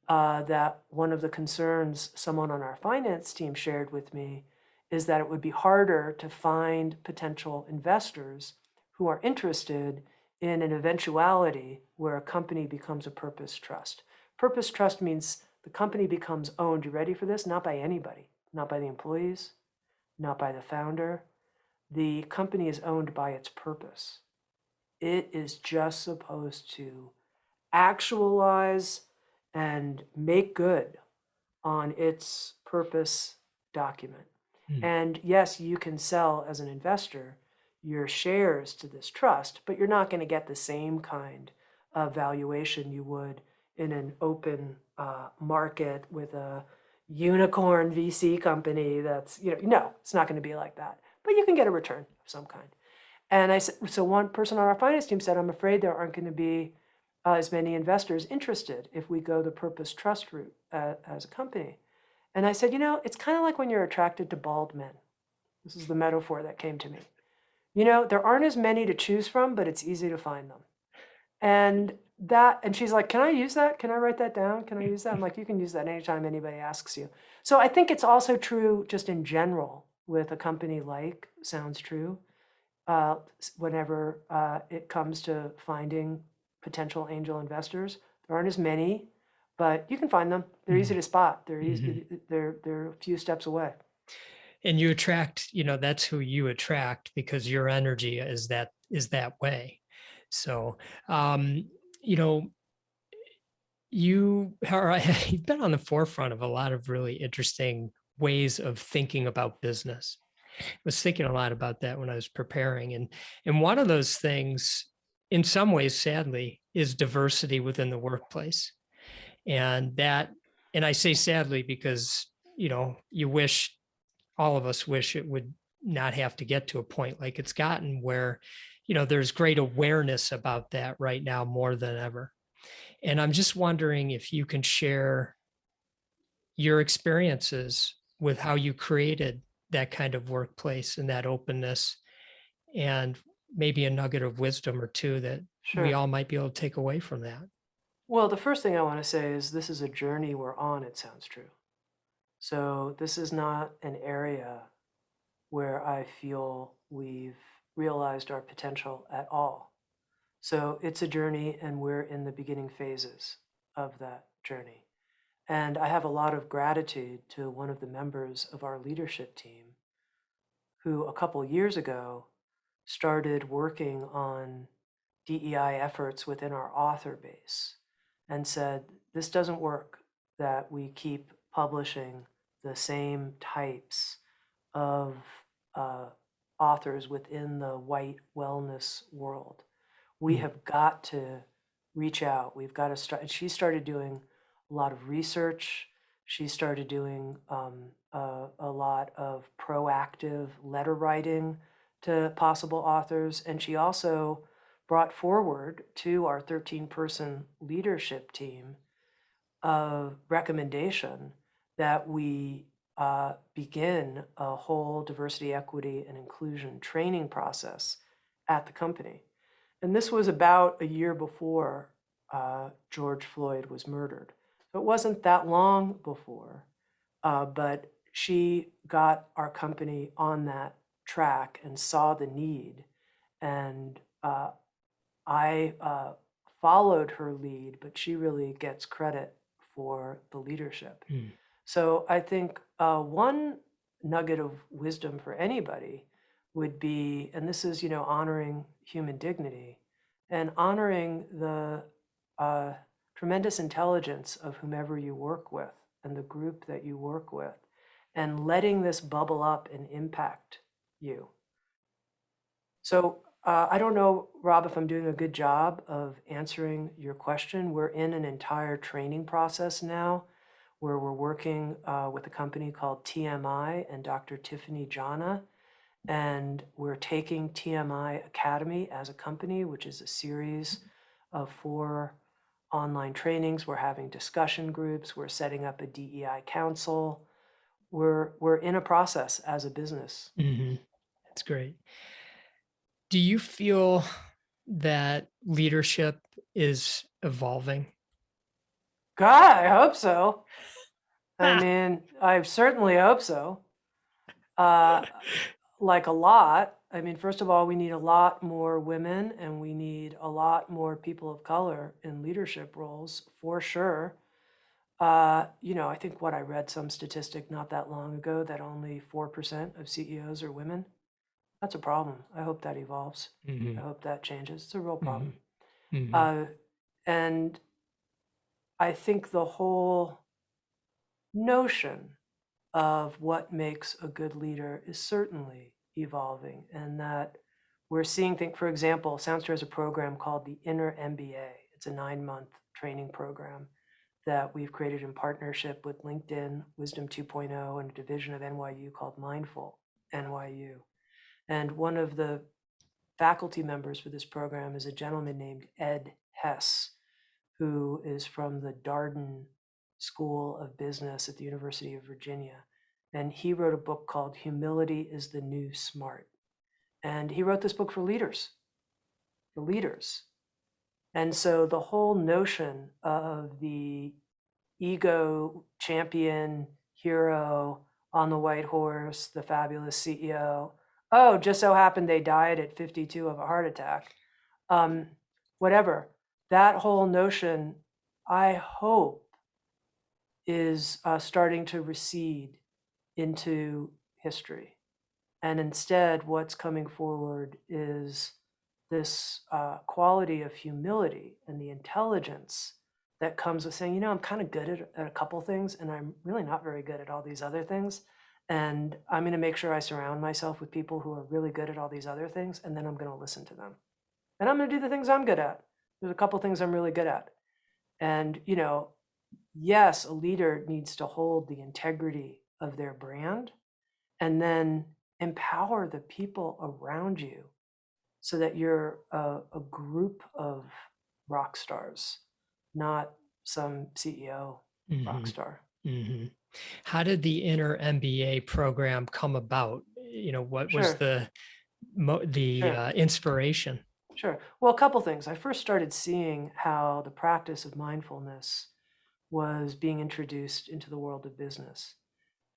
S2: that one of the concerns someone on our finance team shared with me is that it would be harder to find potential investors who are interested in an eventuality where a company becomes a purpose trust. Purpose trust means the company becomes owned, you ready for this? Not by anybody, not by the employees, not by the founder. The company is owned by its purpose. It is just supposed to actualize and make good on its purpose document. And yes, you can sell as an investor your shares to this trust, but you're not going to get the same kind of valuation you would in an open market with a unicorn VC company that's, no, it's not going to be like that. But you can get a return of some kind. And I said, so one person on our finance team said, I'm afraid there aren't going to be as many investors interested if we go the purpose trust route as a company. And I said, it's kind of like when you're attracted to bald men. This is the metaphor that came to me. There aren't as many to choose from, but it's easy to find them. And she's like, can I use that? Can I write that down? Can I use that? I'm like, you can use that anytime anybody asks you. So I think it's also true just in general with a company like Sounds True, whenever it comes to finding potential angel investors. There aren't as many, but you can find them. They're easy to spot. They're easy. They're a few steps away.
S1: And you attract, that's who you attract because your energy is that way. So, you've been on the forefront of a lot of really interesting ways of thinking about business. I was thinking a lot about that when I was preparing. And one of those things, in some ways, sadly, is diversity within the workplace. And I say sadly because, all of us wish it would not have to get to a point like it's gotten where, there's great awareness about that right now more than ever. And I'm just wondering if you can share your experiences with how you created that kind of workplace and that openness, and maybe a nugget of wisdom or two that we all might be able to take away from that.
S2: Well, the first thing I want to say is this is a journey we're on, it Sounds True. So this is not an area where I feel we've realized our potential at all. So it's a journey, and we're in the beginning phases of that journey. And I have a lot of gratitude to one of the members of our leadership team who a couple years ago started working on DEI efforts within our author base and said, this doesn't work that we keep publishing the same types of authors within the white wellness world. We have got to reach out. We've got to start. She started doing a lot of research. She started doing a lot of proactive letter writing to possible authors. And she also brought forward to our 13-person leadership team a recommendation that we begin a whole diversity, equity, and inclusion training process at the company. And this was about a year before George Floyd was murdered. So it wasn't that long before, but she got our company on that track and saw the need. And I followed her lead, but she really gets credit for the leadership. So I think one nugget of wisdom for anybody would be, and this is, honoring human dignity and honoring the tremendous intelligence of whomever you work with and the group that you work with, and letting this bubble up and impact you. So I don't know, Rob, if I'm doing a good job of answering your question. We're in an entire training process now where we're working with a company called TMI and Dr. Tiffany Jana. And we're taking TMI Academy as a company, which is a series of 4 online trainings. We're having discussion groups. We're setting up a DEI council. We're in a process as a business.
S1: That's great. Do you feel that leadership is evolving?
S2: God, I hope so. I mean, I certainly hope so. Like a lot. I mean, first of all, we need a lot more women and we need a lot more people of color in leadership roles for sure. I think I read some statistic not that long ago that only 4% of CEOs are women. That's a problem. I hope that evolves. I
S1: Mhm,
S2: hope that changes. It's a real problem.
S1: mhm, mhm,
S2: Uh, and I think the whole notion of what makes a good leader is certainly evolving, and that we're seeing things, for example, Soundster has a program called the InnerMBA. It's a 9-month training program that we've created in partnership with LinkedIn, Wisdom 2.0, and a division of NYU called Mindful NYU. And one of the faculty members for this program is a gentleman named Ed Hess, who is from the Darden School of Business at the University of Virginia. And he wrote a book called Humility is the New Smart. And he wrote this book for leaders, for leaders. And so the whole notion of the ego champion hero on the white horse, the fabulous CEO, oh, just so happened they died at 52 of a heart attack, whatever. That whole notion, I hope, is starting to recede into history. And instead, what's coming forward is this quality of humility and the intelligence that comes with saying, I'm kind of good at a couple things, and I'm really not very good at all these other things. And I'm going to make sure I surround myself with people who are really good at all these other things, and then I'm going to listen to them. And I'm going to do the things I'm good at. There's a couple things I'm really good at. And, yes, a leader needs to hold the integrity of their brand and then empower the people around you so that you're a group of rock stars, not some CEO rock
S1: mhm,
S2: star.
S1: mhm. How did the inner MBA program come about? What was
S2: Sure,
S1: the
S2: sure,
S1: inspiration?
S2: sure. Well, a couple things. I first started seeing how the practice of mindfulness was being introduced into the world of business.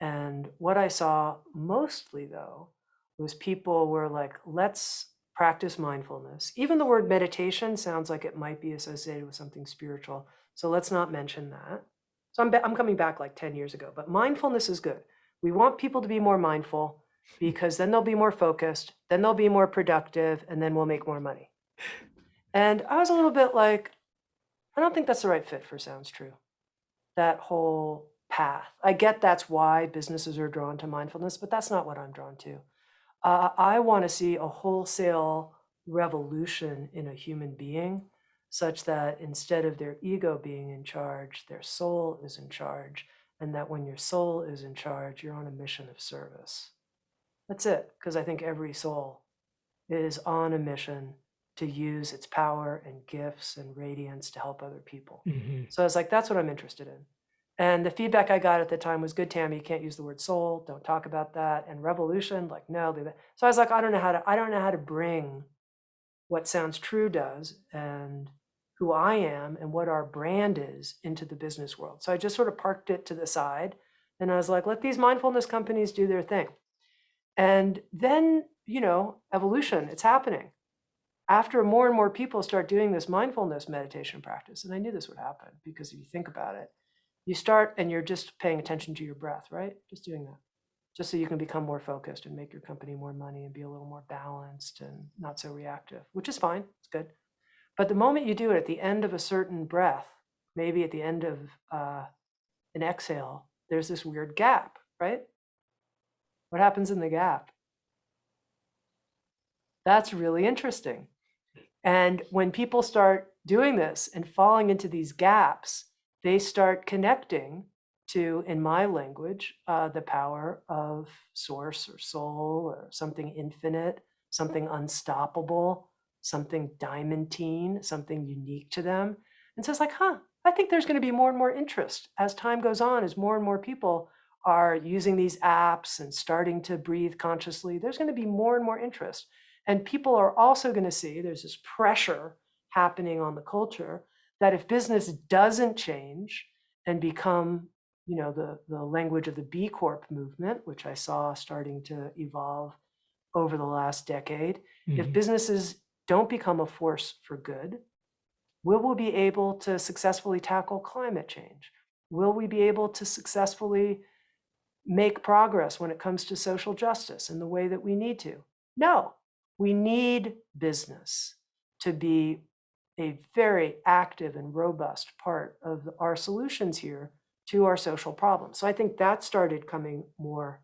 S2: And what I saw mostly, though, was people were like, let's practice mindfulness. Even the word meditation sounds like it might be associated with something spiritual. So let's not mention that. So I'm coming back like 10 years ago, but mindfulness is good. We want people to be more mindful because then they'll be more focused, then they'll be more productive, and then we'll make more money. And I was a little bit like, I don't think that's the right fit for Sounds True, that whole path. I get that's why businesses are drawn to mindfulness, but that's not what I'm drawn to. I want to see a wholesale revolution in a human being such that instead of their ego being in charge, their soul is in charge. And that when your soul is in charge, you're on a mission of service. That's it, because I think every soul is on a mission to use its power and gifts and radiance to help other people.
S1: Mhm.
S2: So I was like, that's what I'm interested in. And the feedback I got at the time was, good, Tami, you can't use the word soul, don't talk about that. And revolution, like, no, leave it. So I was like, I don't know how to bring what Sounds True does and who I am and what our brand is into the business world. So I just sort of parked it to the side and I was like, let these mindfulness companies do their thing. And then, evolution, it's happening. After more and more people start doing this mindfulness meditation practice, and I knew this would happen because if you think about it, you start and you're just paying attention to your breath, right? Just doing that, just so you can become more focused and make your company more money and be a little more balanced and not so reactive, which is fine. It's good. But the moment you do it at the end of a certain breath, maybe at the end of an exhale, there's this weird gap, right? What happens in the gap? That's really interesting. And when people start doing this and falling into these gaps, they start connecting to, in my language, the power of source or soul or something infinite, something unstoppable, something diamantine, something unique to them. And so it's like, I think there's going to be more and more interest as time goes on, as more and more people are using these apps and starting to breathe consciously. There's going to be more and more interest. And people are also going to see there's this pressure happening on the culture that if business doesn't change and become the language of the B Corp movement, which I saw starting to evolve over the last decade. If businesses don't become a force for good, will we be able to successfully tackle climate change? Will we be able to successfully make progress when it comes to social justice in the way that we need to? No, we need business to be a very active and robust part of our solutions here to our social problems. So I think that started coming more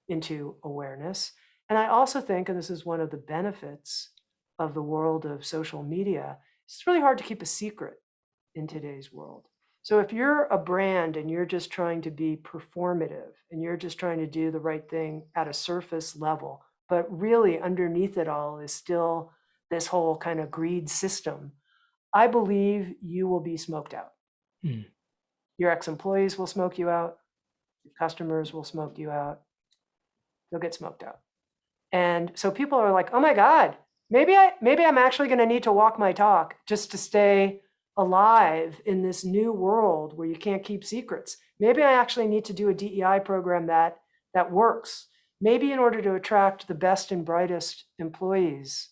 S2: into awareness. And I also think, and this is one of the benefits of the world of social media, it's really hard to keep a secret in today's world. So if you're a brand and you're just trying to be performative and you're just trying to do the right thing at a surface level, but really underneath it all is still this whole kind of greed system, I believe you will be smoked out. Your ex-employees will smoke you out. Your customers will smoke you out. You'll get smoked out. And so people are like, oh my God, maybe I'm actually going to need to walk my talk just to stay alive in this new world where you can't keep secrets. Maybe I actually need to do a DEI program that works. Maybe in order to attract the best and brightest employees,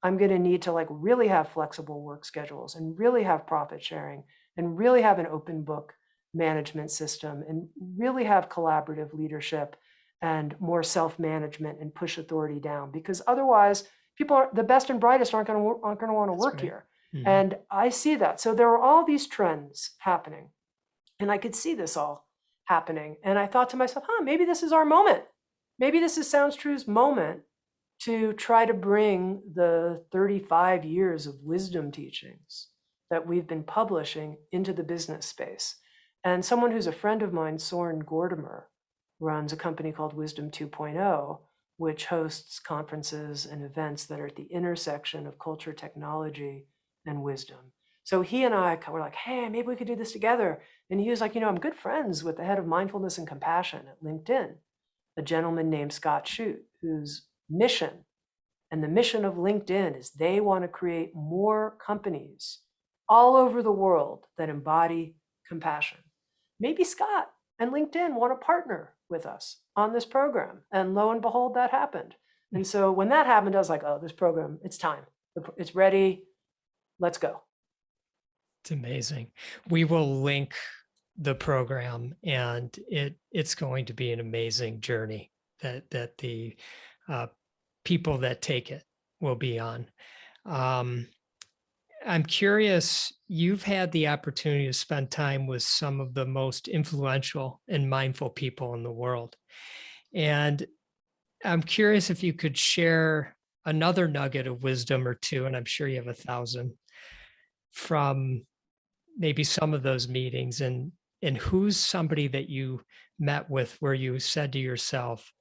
S2: I'm going to need to like really have flexible work schedules and really have profit sharing and really have an open book management system and really have collaborative leadership and more self-management and push authority down, because otherwise the best and brightest aren't going to want to work here. And I see that. So there are all these trends happening, and I could see this all happening. And I thought to myself, maybe this is our moment. Maybe this is Sounds True's moment to try to bring the 35 years of wisdom teachings that we've been publishing into the business space. And someone who's a friend of mine, Soren Gordimer, runs a company called Wisdom 2.0, which hosts conferences and events that are at the intersection of culture, technology, and wisdom. So he and I were like, hey, maybe we could do this together. And he was like, I'm good friends with the head of mindfulness and compassion at LinkedIn, a gentleman named Scott Shute, whose mission, and the mission of LinkedIn is they want to create more companies all over the world that embody compassion. Maybe Scott and LinkedIn want to partner with us on this program. And lo and behold, that happened. And so when that happened, I was like, oh, this program, it's time. It's ready. Let's go.
S1: It's amazing. We will link the program, and it's going to be an amazing journey that the people that take it will be on. I'm curious, you've had the opportunity to spend time with some of the most influential and mindful people in the world. And I'm curious if you could share another nugget of wisdom or two, and I'm sure you have 1,000, from maybe some of those meetings, and who's somebody that you met with where you said to yourself,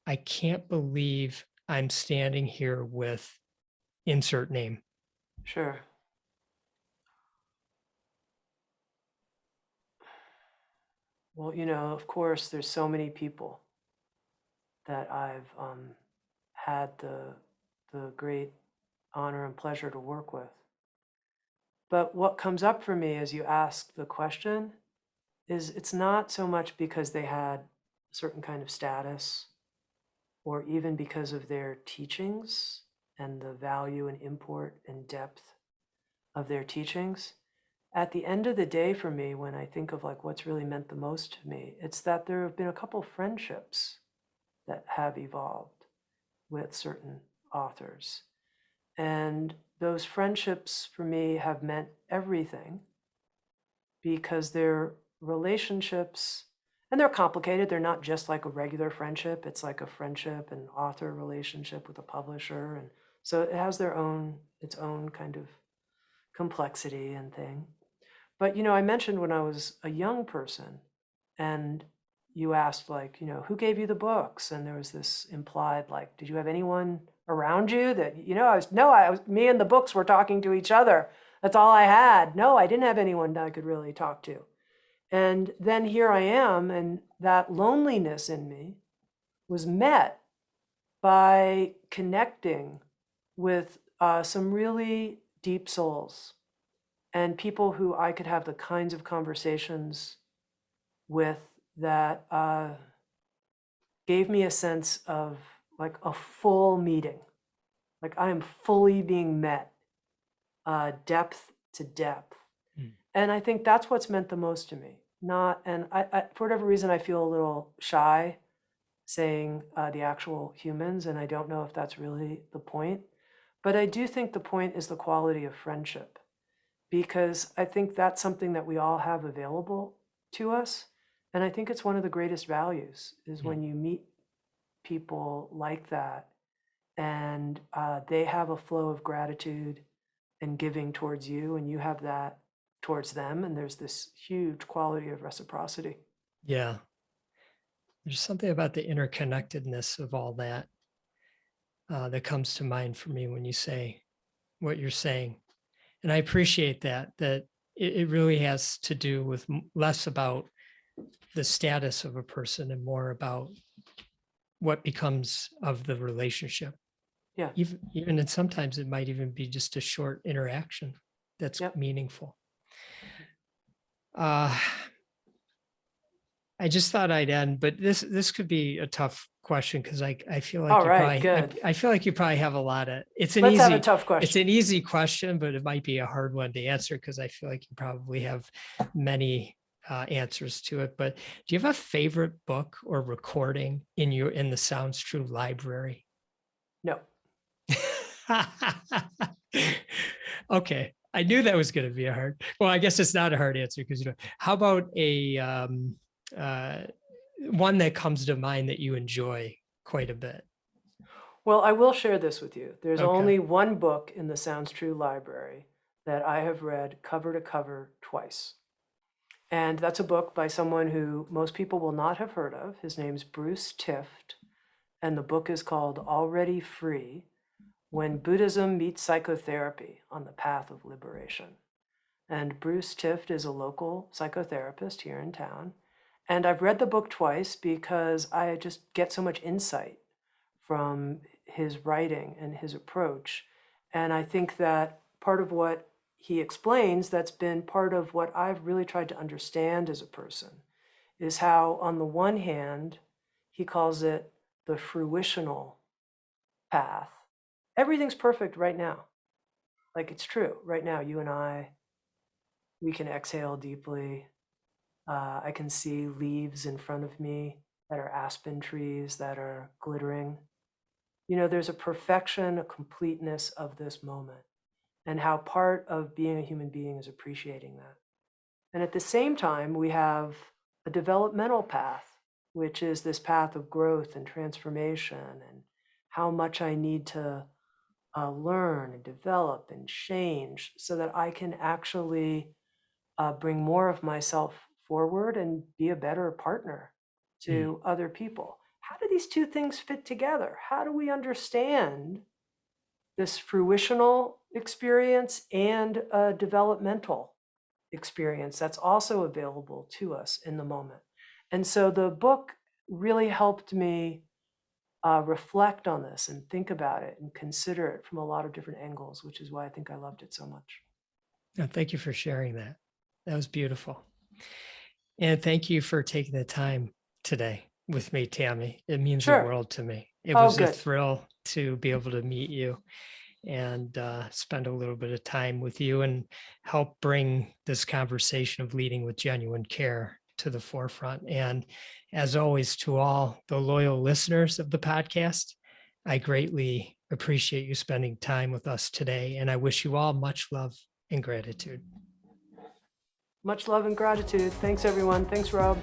S1: I can't believe I'm standing here with insert name.
S2: Sure. Well, of course, there's so many people that I've had the great honor and pleasure to work with. But what comes up for me as you ask the question is it's not so much because they had a certain kind of status or even because of their teachings and the value and import and depth of their teachings. At the end of the day, for me, when I think of like what's really meant the most to me, it's that there have been a couple friendships that have evolved with certain authors. And those friendships for me have meant everything because they're relationships, and they're complicated. They're not just like a regular friendship. It's like a friendship and author relationship with a publisher. And so it has its own kind of complexity and thing. But, I mentioned when I was a young person and you asked like, who gave you the books? And there was this implied, like, did you have anyone around you that, me and the books were talking to each other. That's all I had. No, I didn't have anyone that I could really talk to. And then here I am, and that loneliness in me was met by connecting with some really deep souls and people who I could have the kinds of conversations with that gave me a sense of like a full meeting. Like I am fully being met, depth to depth.
S1: Mm.
S2: And I think that's what's meant the most to me. And for whatever reason, I feel a little shy saying the actual humans, and I don't know if that's really the point. But I do think the point is the quality of friendship, because I think that's something that we all have available to us. And I think it's one of the greatest values is when you meet people like that and they have a flow of gratitude and giving towards you, and you have that towards them. And there's this huge quality of reciprocity.
S1: Yeah. There's something about the interconnectedness of all that that comes to mind for me when you say what you're saying. And I appreciate that it really has to do with less about the status of a person and more about what becomes of the relationship.
S2: Yeah.
S1: Even and sometimes it might even be just a short interaction that's
S2: Yep.
S1: meaningful. I just thought I'd end, but this could be a tough question because I feel like
S2: All
S1: you
S2: right,
S1: probably
S2: good.
S1: I feel like you probably have a lot of
S2: Let's have a tough question.
S1: it's an easy question, but it might be a hard one to answer because I feel like you probably have many answers to it. But do you have a favorite book or recording in the Sounds True library?
S2: No.
S1: Okay. I knew that was going to be well, I guess it's not a hard answer because, how about a one that comes to mind that you enjoy quite a bit?
S2: Well, I will share this with you. There's
S1: Okay.
S2: only one book in the Sounds True library that I have read cover to cover twice. And that's a book by someone who most people will not have heard of. His name's Bruce Tift. And the book is called Already Free: When Buddhism Meets Psychotherapy on the Path of Liberation. And Bruce Tift is a local psychotherapist here in town. And I've read the book twice because I just get so much insight from his writing and his approach. And I think that part of what he explains that's been part of what I've really tried to understand as a person is how, on the one hand, he calls it the fruitional path. Everything's perfect right now. Like, it's true. Right now, you and I, we can exhale deeply. I can see leaves in front of me that are aspen trees that are glittering. There's a perfection, a completeness of this moment, and how part of being a human being is appreciating that. And at the same time, we have a developmental path, which is this path of growth and transformation, and how much I need to learn and develop and change so that I can actually bring more of myself forward and be a better partner to other people. How do these two things fit together? How do we understand this fruitional experience and a developmental experience that's also available to us in the moment? And so the book really helped me reflect on this and think about it and consider it from a lot of different angles, which is why I think I loved it so much.
S1: Thank you for sharing that. That was beautiful. And thank you for taking the time today with me, Tami. It means the
S2: Sure.
S1: world to me. It
S2: Oh,
S1: was a
S2: good.
S1: thrill to be able to meet you and spend a little bit of time with you and help bring this conversation of leading with genuine care to the forefront. And as always, to all the loyal listeners of the podcast, I greatly appreciate you spending time with us today. And I wish you all much love and gratitude.
S2: Much love and gratitude. Thanks, everyone. Thanks, Rob.